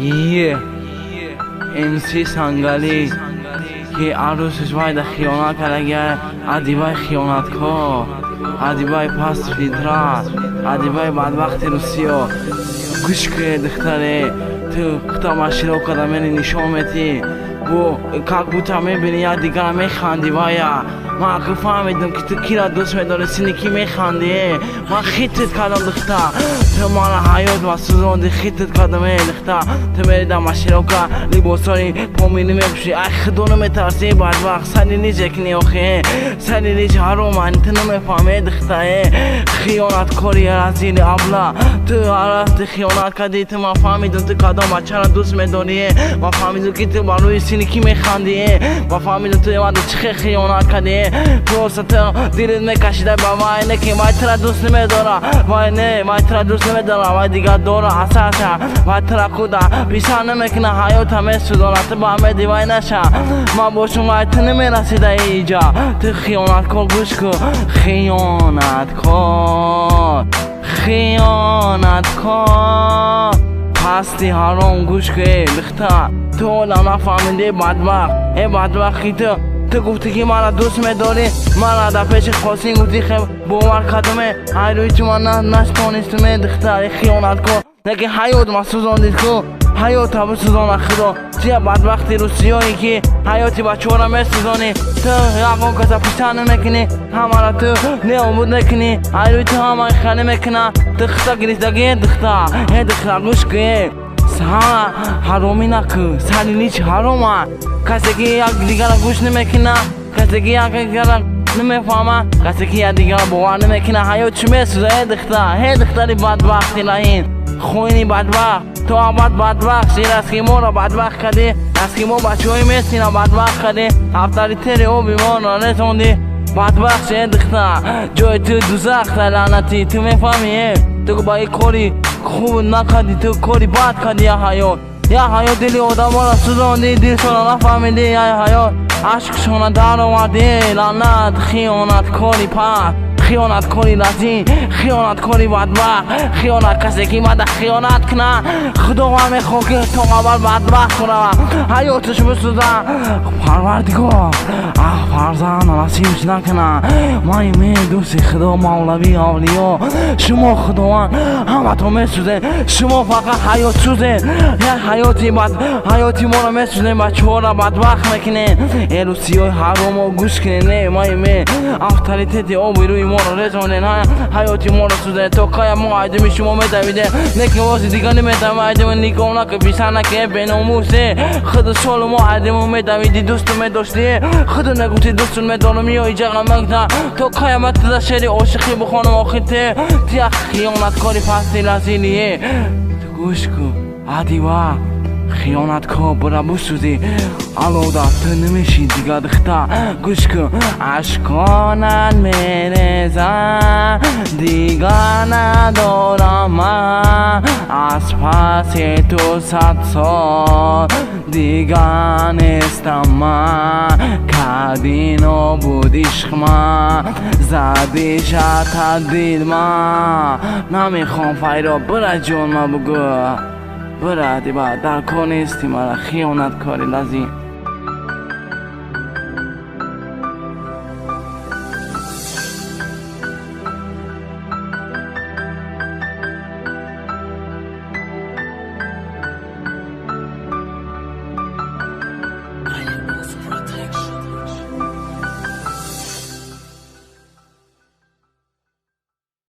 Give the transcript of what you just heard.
یه امسی سنگالی که عروسش باید خیانت کرده، ادیبای خیانتکار، ادیبای پس فیدرات، ادیبای بدبخت روسیا. گوش که دختره تو خطا ماشیرو کدامه نشون میدی و که بوتا میبینی یا دیگر میخندی بایا. ما که فهمیدم که تو کی را دوست میداری، سینی کی میخندی. ما خیتت کردم دختر، تو ما حیات و سوزوندی، خیتت کردم دختر. تو میری در ماشیرو که لباسای پامینی میپوشی، ای خدا نمیترسی بدبخت. سری نیجه کنی آخه، سری نیجه حروم، تو نمیفهمی دختر. خیانت کاری رزیل ابله، تو عرفت خیانت کردی. تو ما فهمیدم تو کدام بچه را دوست میداری. ما فهمیدم که تو بروی سینی کی میخندی. ما فهمیدم تو یاد چه خیانت کردی. تو ست دیرت میکشیده با وای نه که وای ترا دوست نمیدارم، وای نه وای ترا دوست نمیدارم، وای دیگه داره اساسا وای ترا کودا پیشا نمیکنه حیات همه سودانت با همه دیوای نشه. ما باشم وای تو نمیرسیده اینجا. تو خیانت کن، گوش کن، خیانت کن، خیانت کن. پستی حرام گوش که دختر تو نفهمیدی بدبخت. ای بدبختی تو گفتی که من دوست میداری، من در پیش خواستین گفتی خیلی باور کردمه. ای روی تو من نشپانیستمه دختر. خیانت کن نگه حیات ما سوزاندید کن، حیات ها بسوزان خدا. چیه بدبختی روسیایی که حیاتی بچه ها را میسوزانی. تو یقون کسا پیشتر نمیکنی، همه را تو نابود نکنی. ای روی تو همه خیلی میکنه. دختر گریزدگی دختر، ای دختر گوش که سها حرامی نکن، سری نیچ حرامه. کسی که یک دیگر گوش نمیکنه، کسی که یک دیگر نمیفهمه، کسی که یک دیگر باور نمیکنه. حیات چی میسوزه ای دختر، ای دختری بدبختی لحین خوینی بدبخت. تو آباد بدبخت شیر از که ما را بدبخت کردی، از که ما بچه های میسین را بدبخت کردی. هفتاری تری او بیمان را رسوندی بدبخت شیر دختر. جای تو دوزخت لعنتی، تو میفهمی. تو با یک کاری خوب نکردی، تو کاری بد کردی. یا حیات دلی آدم را سوزاندی، دل شونا نفهمیدی. یا حیات عشق شونا در آوردی. لعنت خیانت کاری پس، خیانت کاری لذین، خیانت کاری بدبخت. خیانت کسی که مده خیانت کنه خدا هم میخواد که تو اول بدبخت کنه، حیاتش بسوزه. پروردگار فرزند نصیبش نکنه. من می دوستی خدا مولوی اولیا، شما خداوند همه تو میسوزه. شما فقط حیات سوزه، یک حیاتی ما رو میسوزه، بچه ها رو بدبخت میکنه. ای روسیای حرام و گوش کنه. نه من افتاریتی آبی روی ما رو رسونده، حیاتی ما رو سوزه. تو کایا ما عیدمی شما میدویده، نکه واسه دیگه نمیدویم عیدم نیکم نکه بیشتر نکه بیناموسه. خود سال ما عیدمو میدویدی، دوستو میداشتی، خود نگوتی دوستون میدارم یا ایجا غمکده. تو کایا متده شری عاشقی بخوانم آخیته، تیا خیانت کاری پستی لزیلیه. تو گوش کن عدیبا خیانت کار برا بسوزی، علاوده تو نمیشی دیگه دختر. گوش کن عشقانت میرزن دیگه ندارم من، از پس تو 100 سال دیگه نیستم من. کردی نابود عشق من، زدی شد دل من. نمیخوام فیرا برا جون ما بگو، برا دیبا در کار نیستی مرا خیانت کاری لازم.